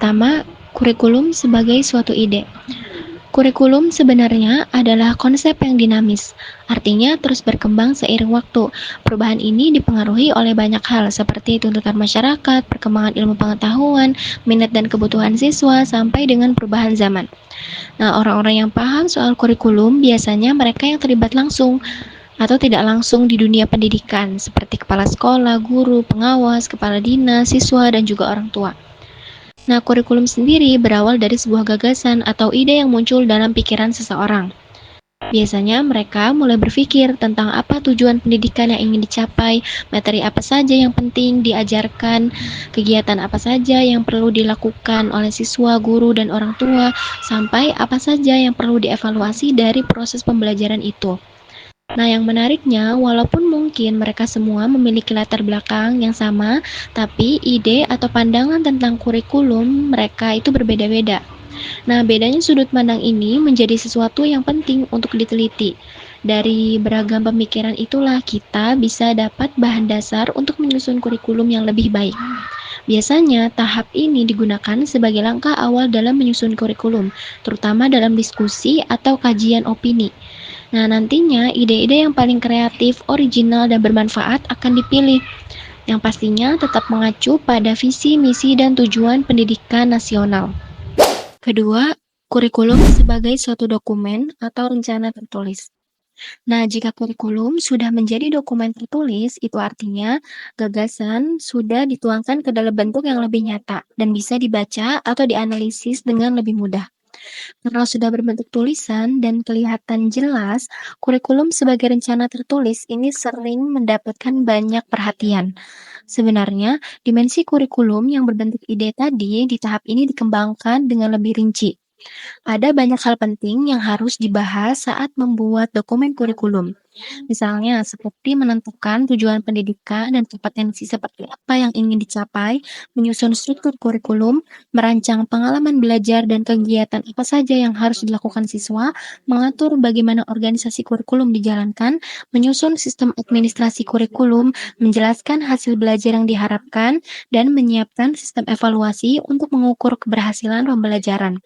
pertama, kurikulum sebagai suatu ide. Kurikulum sebenarnya adalah konsep yang dinamis, artinya terus berkembang seiring waktu. Perubahan ini dipengaruhi oleh banyak hal seperti tuntutan masyarakat, perkembangan ilmu pengetahuan, minat dan kebutuhan siswa, sampai dengan perubahan zaman. Nah, orang-orang yang paham soal kurikulum biasanya mereka yang terlibat langsung atau tidak langsung di dunia pendidikan, seperti kepala sekolah, guru, pengawas, kepala dinas, siswa, dan juga orang tua. Nah, kurikulum sendiri berawal dari sebuah gagasan atau ide yang muncul dalam pikiran seseorang. Biasanya mereka mulai berpikir tentang apa tujuan pendidikan yang ingin dicapai, materi apa saja yang penting diajarkan, kegiatan apa saja yang perlu dilakukan oleh siswa, guru, dan orang tua, sampai apa saja yang perlu dievaluasi dari proses pembelajaran itu. Nah, yang menariknya, walaupun mungkin mereka semua memiliki latar belakang yang sama, tapi ide atau pandangan tentang kurikulum mereka itu berbeda-beda. Nah, bedanya sudut pandang ini menjadi sesuatu yang penting untuk diteliti. Dari beragam pemikiran itulah kita bisa dapat bahan dasar untuk menyusun kurikulum yang lebih baik. Biasanya, tahap ini digunakan sebagai langkah awal dalam menyusun kurikulum, terutama dalam diskusi atau kajian opini. Nah, nantinya ide-ide yang paling kreatif, original, dan bermanfaat akan dipilih, yang pastinya tetap mengacu pada visi, misi, dan tujuan pendidikan nasional. Kedua, kurikulum sebagai suatu dokumen atau rencana tertulis. Nah, jika kurikulum sudah menjadi dokumen tertulis, itu artinya gagasan sudah dituangkan ke dalam bentuk yang lebih nyata dan bisa dibaca atau dianalisis dengan lebih mudah. Karena sudah berbentuk tulisan dan kelihatan jelas, kurikulum sebagai rencana tertulis ini sering mendapatkan banyak perhatian. Sebenarnya, dimensi kurikulum yang berbentuk ide tadi di tahap ini dikembangkan dengan lebih rinci. Ada banyak hal penting yang harus dibahas saat membuat dokumen kurikulum. Misalnya, seperti menentukan tujuan pendidikan dan kompetensi seperti apa yang ingin dicapai, menyusun struktur kurikulum, merancang pengalaman belajar dan kegiatan apa saja yang harus dilakukan siswa, mengatur bagaimana organisasi kurikulum dijalankan, menyusun sistem administrasi kurikulum, menjelaskan hasil belajar yang diharapkan, dan menyiapkan sistem evaluasi untuk mengukur keberhasilan pembelajaran.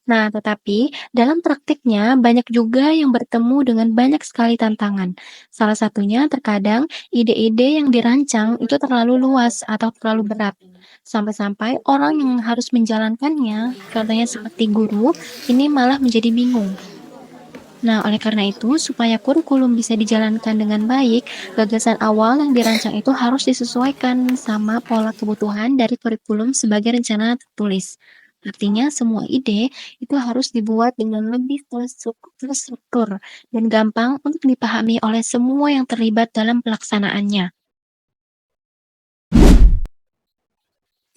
Nah, tetapi dalam praktiknya banyak juga yang bertemu dengan banyak sekali tantangan. Salah satunya terkadang ide-ide yang dirancang itu terlalu luas atau terlalu berat. Sampai-sampai orang yang harus menjalankannya, contohnya seperti guru, ini malah menjadi bingung. Nah, oleh karena itu, supaya kurikulum bisa dijalankan dengan baik, gagasan awal yang dirancang itu harus disesuaikan sama pola kebutuhan dari kurikulum sebagai rencana tertulis. Artinya, semua ide itu harus dibuat dengan lebih terstruktur dan gampang untuk dipahami oleh semua yang terlibat dalam pelaksanaannya.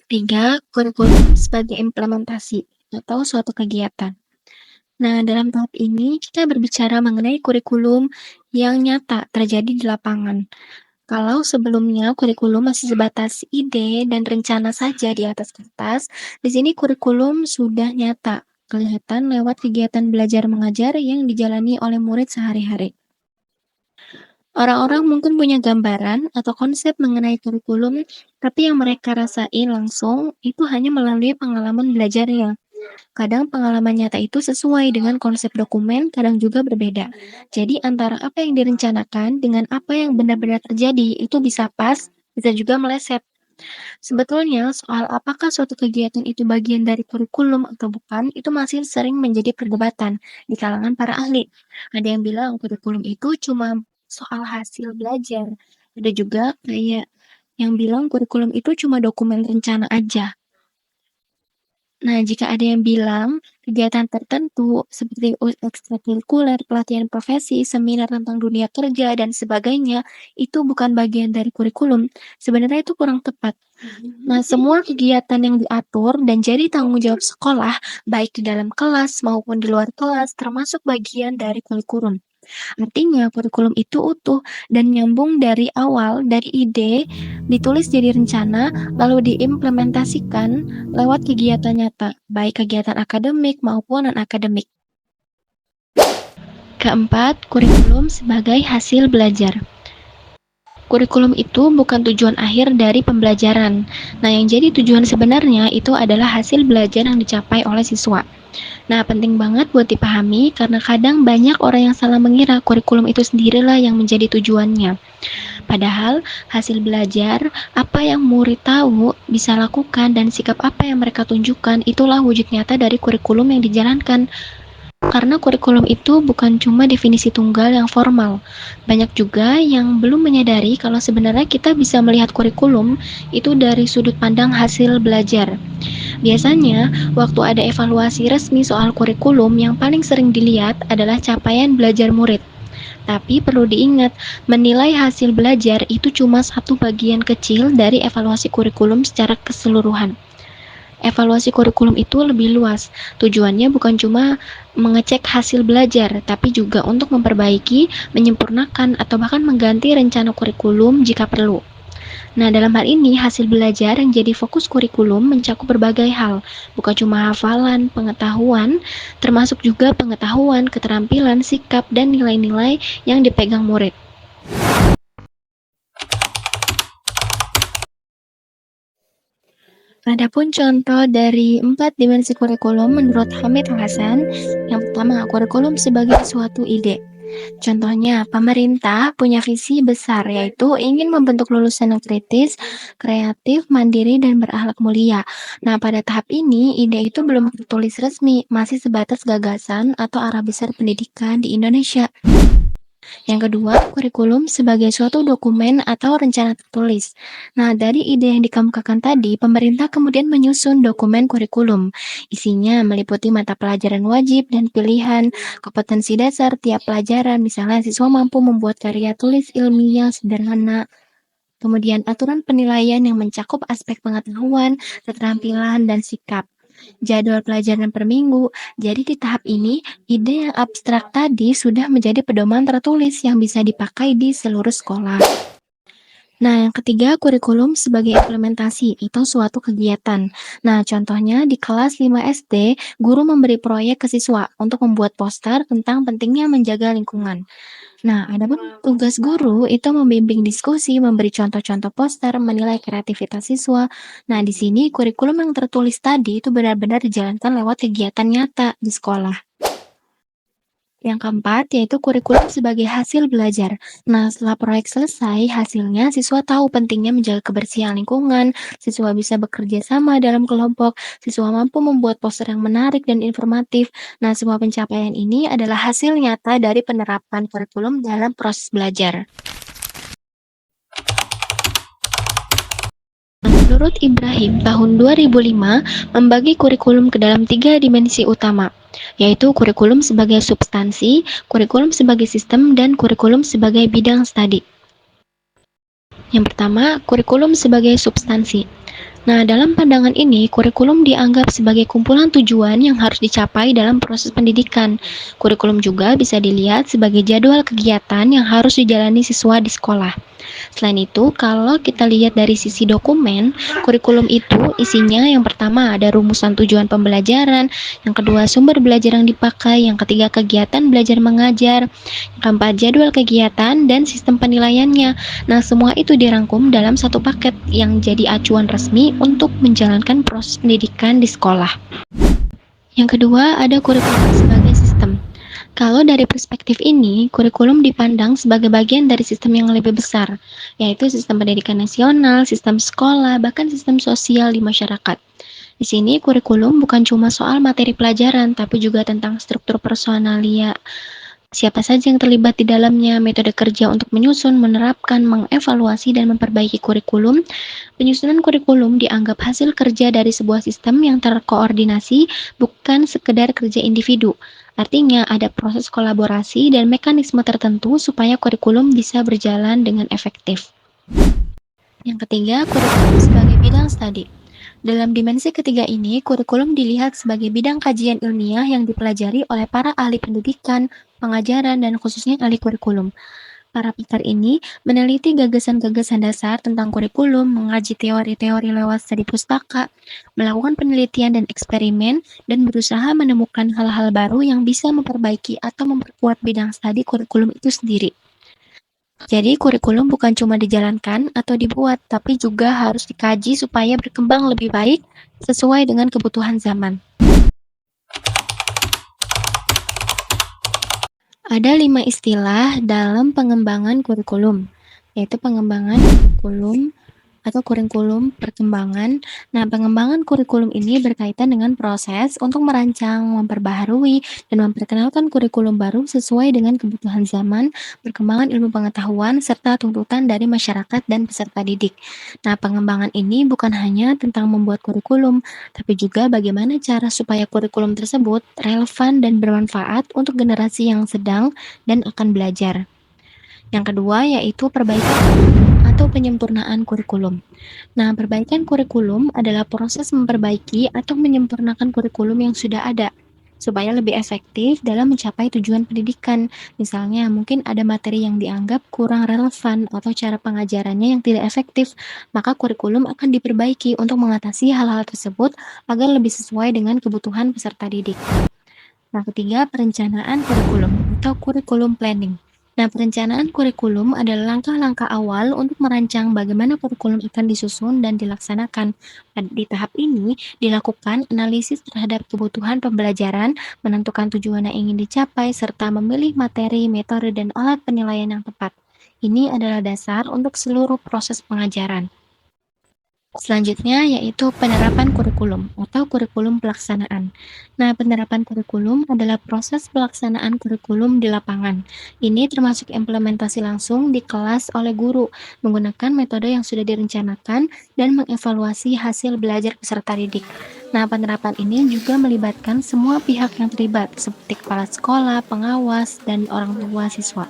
Ketiga, kurikulum sebagai implementasi atau suatu kegiatan. Nah, dalam tahap ini kita berbicara mengenai kurikulum yang nyata terjadi di lapangan. Kalau sebelumnya kurikulum masih sebatas ide dan rencana saja di atas kertas, di sini kurikulum sudah nyata, kelihatan lewat kegiatan belajar mengajar yang dijalani oleh murid sehari-hari. Orang-orang mungkin punya gambaran atau konsep mengenai kurikulum, tapi yang mereka rasain langsung itu hanya melalui pengalaman belajarnya. Kadang pengalaman nyata itu sesuai dengan konsep dokumen, kadang juga berbeda. Jadi antara apa yang direncanakan dengan apa yang benar-benar terjadi itu bisa pas, bisa juga meleset. Sebetulnya soal apakah suatu kegiatan itu bagian dari kurikulum atau bukan, itu masih sering menjadi perdebatan di kalangan para ahli. Ada yang bilang kurikulum itu cuma soal hasil belajar. Ada juga kayak yang bilang kurikulum itu cuma dokumen rencana aja. Nah, jika ada yang bilang kegiatan tertentu seperti ekstrakurikuler, pelatihan profesi, seminar tentang dunia kerja, dan sebagainya, itu bukan bagian dari kurikulum, sebenarnya itu kurang tepat. Nah, semua kegiatan yang diatur dan jadi tanggung jawab sekolah, baik di dalam kelas maupun di luar kelas, termasuk bagian dari kurikulum. Artinya kurikulum itu utuh dan nyambung dari awal, dari ide, ditulis jadi rencana, lalu diimplementasikan lewat kegiatan nyata, baik kegiatan akademik maupun non-akademik. Keempat, kurikulum sebagai hasil belajar. Kurikulum itu bukan tujuan akhir dari pembelajaran. Nah, yang jadi tujuan sebenarnya itu adalah hasil belajar yang dicapai oleh siswa. Nah, penting banget buat dipahami karena kadang banyak orang yang salah mengira kurikulum itu sendirilah yang menjadi tujuannya. Padahal hasil belajar, apa yang murid tahu, bisa lakukan, dan sikap apa yang mereka tunjukkan itulah wujud nyata dari kurikulum yang dijalankan. Karena kurikulum itu bukan cuma definisi tunggal yang formal. Banyak juga yang belum menyadari kalau sebenarnya kita bisa melihat kurikulum itu dari sudut pandang hasil belajar. Biasanya, waktu ada evaluasi resmi soal kurikulum yang paling sering dilihat adalah capaian belajar murid. Tapi perlu diingat, menilai hasil belajar itu cuma satu bagian kecil dari evaluasi kurikulum secara keseluruhan. Evaluasi kurikulum itu lebih luas. Tujuannya bukan cuma mengecek hasil belajar, tapi juga untuk memperbaiki, menyempurnakan, atau bahkan mengganti rencana kurikulum jika perlu. Nah, dalam hal ini, hasil belajar yang jadi fokus kurikulum mencakup berbagai hal, bukan cuma hafalan, pengetahuan, termasuk juga pengetahuan, keterampilan, sikap, dan nilai-nilai yang dipegang murid. Adapun contoh dari 4 dimensi kurikulum menurut Hamid Hasan, yang pertama, kurikulum sebagai suatu ide. Contohnya, pemerintah punya visi besar, yaitu ingin membentuk lulusan yang kritis, kreatif, mandiri, dan berakhlak mulia. Nah, pada tahap ini, ide itu belum tertulis resmi, masih sebatas gagasan atau arah besar pendidikan di Indonesia. Yang kedua, kurikulum sebagai suatu dokumen atau rencana tertulis. Nah, dari ide yang dikemukakan tadi, pemerintah kemudian menyusun dokumen kurikulum. Isinya meliputi mata pelajaran wajib dan pilihan, kompetensi dasar tiap pelajaran, misalnya siswa mampu membuat karya tulis ilmiah sederhana, kemudian aturan penilaian yang mencakup aspek pengetahuan, keterampilan, dan sikap. Jadwal pelajaran per minggu. Jadi di tahap ini, ide yang abstrak tadi sudah menjadi pedoman tertulis yang bisa dipakai di seluruh sekolah. Nah, yang ketiga, kurikulum sebagai implementasi atau suatu kegiatan. Nah, contohnya di kelas 5 SD, guru memberi proyek ke siswa untuk membuat poster tentang pentingnya menjaga lingkungan. Nah, adapun tugas guru itu membimbing diskusi, memberi contoh-contoh poster, menilai kreativitas siswa. Nah, di sini kurikulum yang tertulis tadi itu benar-benar dijalankan lewat kegiatan nyata di sekolah. Yang keempat, yaitu kurikulum sebagai hasil belajar. Nah, setelah proyek selesai, hasilnya siswa tahu pentingnya menjaga kebersihan lingkungan, siswa bisa bekerja sama dalam kelompok, siswa mampu membuat poster yang menarik dan informatif. Nah, semua pencapaian ini adalah hasil nyata dari penerapan kurikulum dalam proses belajar. Menurut Ibrahim, tahun 2005 membagi kurikulum ke dalam 3 dimensi utama, yaitu kurikulum sebagai substansi, kurikulum sebagai sistem, dan kurikulum sebagai bidang studi. Yang pertama, kurikulum sebagai substansi. Nah, dalam pandangan ini, kurikulum dianggap sebagai kumpulan tujuan yang harus dicapai dalam proses pendidikan. Kurikulum juga bisa dilihat sebagai jadwal kegiatan yang harus dijalani siswa di sekolah. Selain itu, kalau kita lihat dari sisi dokumen, kurikulum itu isinya yang pertama ada rumusan tujuan pembelajaran, yang kedua sumber belajar yang dipakai, yang ketiga kegiatan belajar mengajar, yang keempat jadwal kegiatan, dan sistem penilaiannya. Nah, semua itu dirangkum dalam satu paket yang jadi acuan resmi untuk menjalankan proses pendidikan di sekolah. Yang kedua, ada kurikulum sebagai sistem. Kalau dari perspektif ini, kurikulum dipandang sebagai bagian dari sistem yang lebih besar, yaitu sistem pendidikan nasional, sistem sekolah, bahkan sistem sosial di masyarakat. Di sini, kurikulum bukan cuma soal materi pelajaran, tapi juga tentang struktur personalia, siapa saja yang terlibat di dalamnya, metode kerja untuk menyusun, menerapkan, mengevaluasi, dan memperbaiki kurikulum. Penyusunan kurikulum dianggap hasil kerja dari sebuah sistem yang terkoordinasi, bukan sekedar kerja individu. Artinya, ada proses kolaborasi dan mekanisme tertentu supaya kurikulum bisa berjalan dengan efektif. Yang ketiga, kurikulum sebagai bidang studi. Dalam dimensi ketiga ini, kurikulum dilihat sebagai bidang kajian ilmiah yang dipelajari oleh para ahli pendidikan, pengajaran, dan khususnya ahli kurikulum. Para pakar ini meneliti gagasan-gagasan dasar tentang kurikulum, mengaji teori-teori lewat studi pustaka, melakukan penelitian dan eksperimen, dan berusaha menemukan hal-hal baru yang bisa memperbaiki atau memperkuat bidang studi kurikulum itu sendiri. Jadi kurikulum bukan cuma dijalankan atau dibuat, tapi juga harus dikaji supaya berkembang lebih baik sesuai dengan kebutuhan zaman. Ada 5 istilah dalam pengembangan kurikulum, yaitu pengembangan kurikulum atau kurikulum perkembangan. Nah, pengembangan kurikulum ini berkaitan dengan proses untuk merancang, memperbaharui, dan memperkenalkan kurikulum baru sesuai dengan kebutuhan zaman, perkembangan ilmu pengetahuan, serta tuntutan dari masyarakat dan peserta didik. Nah, pengembangan ini bukan hanya tentang membuat kurikulum, tapi juga bagaimana cara supaya kurikulum tersebut relevan dan bermanfaat untuk generasi yang sedang dan akan belajar. Yang kedua yaitu perbaikan atau penyempurnaan kurikulum. Nah, perbaikan kurikulum adalah proses memperbaiki atau menyempurnakan kurikulum yang sudah ada supaya lebih efektif dalam mencapai tujuan pendidikan. Misalnya, mungkin ada materi yang dianggap kurang relevan atau cara pengajarannya yang tidak efektif, maka kurikulum akan diperbaiki untuk mengatasi hal-hal tersebut agar lebih sesuai dengan kebutuhan peserta didik. Nah, ketiga, perencanaan kurikulum atau kurikulum planning. Nah, perencanaan kurikulum adalah langkah-langkah awal untuk merancang bagaimana kurikulum akan disusun dan dilaksanakan. Di tahap ini, dilakukan analisis terhadap kebutuhan pembelajaran, menentukan tujuan yang ingin dicapai, serta memilih materi, metode, dan alat penilaian yang tepat. Ini adalah dasar untuk seluruh proses pengajaran. Selanjutnya yaitu penerapan kurikulum atau kurikulum pelaksanaan. Nah, penerapan kurikulum adalah proses pelaksanaan kurikulum di lapangan. Ini termasuk implementasi langsung di kelas oleh guru, menggunakan metode yang sudah direncanakan dan mengevaluasi hasil belajar peserta didik. Nah, penerapan ini juga melibatkan semua pihak yang terlibat, seperti kepala sekolah, pengawas, dan orang tua siswa.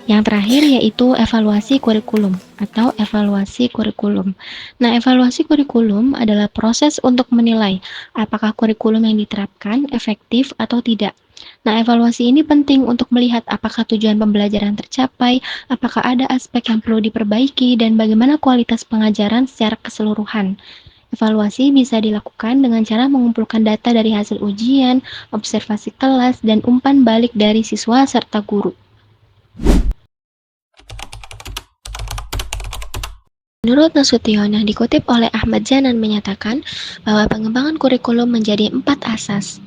Yang terakhir yaitu evaluasi kurikulum atau evaluasi kurikulum. Nah, evaluasi kurikulum adalah proses untuk menilai apakah kurikulum yang diterapkan efektif atau tidak. Nah, evaluasi ini penting untuk melihat apakah tujuan pembelajaran tercapai, apakah ada aspek yang perlu diperbaiki, dan bagaimana kualitas pengajaran secara keseluruhan. Evaluasi bisa dilakukan dengan cara mengumpulkan data dari hasil ujian, observasi kelas, dan umpan balik dari siswa serta guru. Menurut Nasution yang dikutip oleh Ahmad Janan menyatakan bahwa pengembangan kurikulum menjadi 4 asas,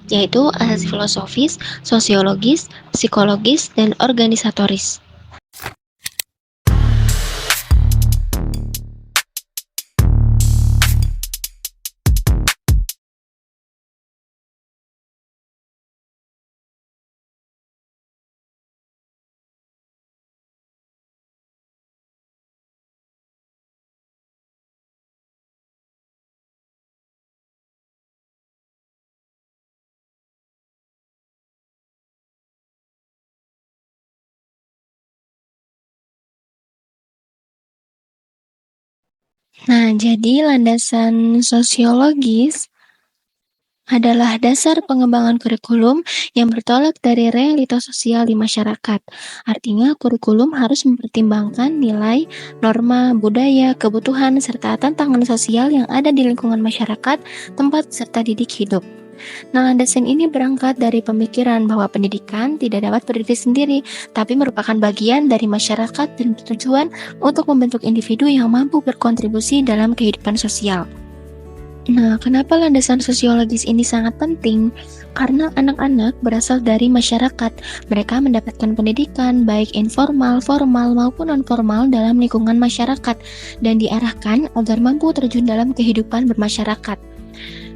yaitu asas filosofis, sosiologis, psikologis, dan organisatoris. Nah, jadi landasan sosiologis adalah dasar pengembangan kurikulum yang bertolak dari realitas sosial di masyarakat. Artinya, kurikulum harus mempertimbangkan nilai, norma, budaya, kebutuhan, serta tantangan sosial yang ada di lingkungan masyarakat tempat peserta didik hidup. Nah, landasan ini berangkat dari pemikiran bahwa pendidikan tidak dapat berdiri sendiri, tapi merupakan bagian dari masyarakat dan bertujuan untuk membentuk individu yang mampu berkontribusi dalam kehidupan sosial. Nah, kenapa landasan sosiologis ini sangat penting? Karena anak-anak berasal dari masyarakat. Mereka mendapatkan pendidikan baik informal, formal, maupun non-formal dalam lingkungan masyarakat dan diarahkan agar mampu terjun dalam kehidupan bermasyarakat.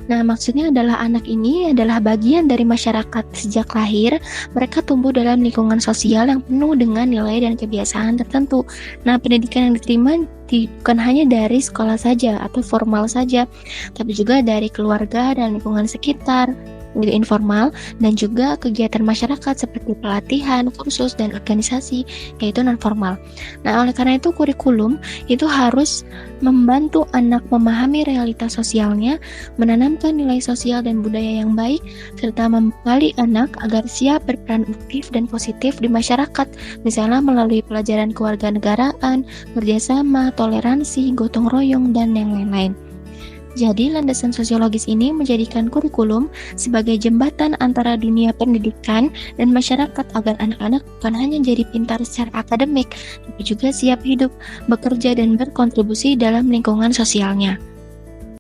Nah, maksudnya adalah anak ini adalah bagian dari masyarakat sejak lahir. Mereka tumbuh dalam lingkungan sosial yang penuh dengan nilai dan kebiasaan tertentu. Nah, pendidikan yang diterima bukan hanya dari sekolah saja atau formal saja, tapi juga dari keluarga dan lingkungan sekitar, informal, dan juga kegiatan masyarakat seperti pelatihan, kursus, dan organisasi, yaitu non-formal. Nah, oleh karena itu kurikulum itu harus membantu anak memahami realitas sosialnya, menanamkan nilai sosial dan budaya yang baik, serta membekali anak agar siap berperan aktif dan positif di masyarakat, misalnya melalui pelajaran kewarganegaraan, kerjasama, toleransi, gotong royong, dan yang lain-lain. Jadi, landasan sosiologis ini menjadikan kurikulum sebagai jembatan antara dunia pendidikan dan masyarakat agar anak-anak bukan hanya jadi pintar secara akademik, tapi juga siap hidup, bekerja, dan berkontribusi dalam lingkungan sosialnya.